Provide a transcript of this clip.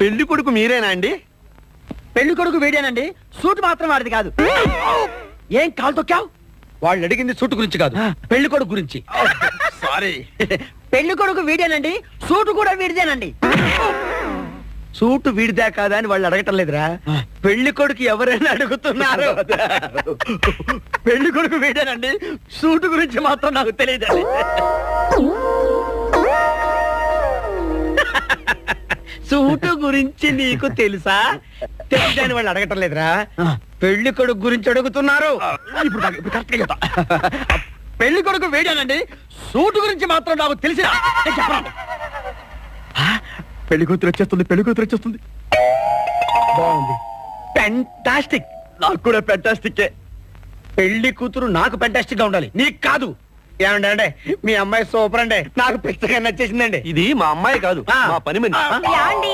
పెళ్లి కొడుకు మీరేనా అండి? పెళ్లి కొడుకు వీడేనండి, సూట్ మాత్రం వాడిది కాదు. ఏం కాలు తొక్కావు? వాళ్ళు అడిగింది సూట్ గురించి కాదు, పెళ్లి కొడుకు గురించి. సారీ. పెళ్లి కొడుకు వీడేనండి, సూట్ కూడా వీడిదేనండి. సూట్ వీడిదా కాదా అని వాళ్ళు అడగటం లేదురా, పెళ్లి కొడుకు ఎవరైనా అడుగుతున్నారు. పెళ్లి కొడుకు వీడేనండి, సూట్ గురించి మాత్రం నాకు తెలియదు. సూటు గురించి నీకు తెలుసా? తెలుసా అని వాళ్ళు అడగటం లేదురా, పెళ్లి కొడుకు గురించి అడుగుతున్నారు. ఇప్పుడు కరెక్ట్ గా చెప్తా. పెళ్లి కొడుకు వీడేనండి, సూట్ గురించి మాత్రం నాకు తెలిసిన చెప్పండి. పెళ్లి కూతురు వచ్చేస్తుంది, పెళ్లి కూతురు వచ్చేస్తుంది. బాగుంది, ఫెంటాస్టిక్. నాకు కూడా ఫెంటాస్టిక్. పెళ్లి కూతురు నాకు ఫెంటాస్టిక్ గా ఉండాలి, నీకు కాదు. ఏమండి అంటే మీ అమ్మాయి సూపర్ అండి, నాకు పిచ్చగా నచ్చేసిందండి. ఇది మా అమ్మాయి కాదు, మా పని మనిషి.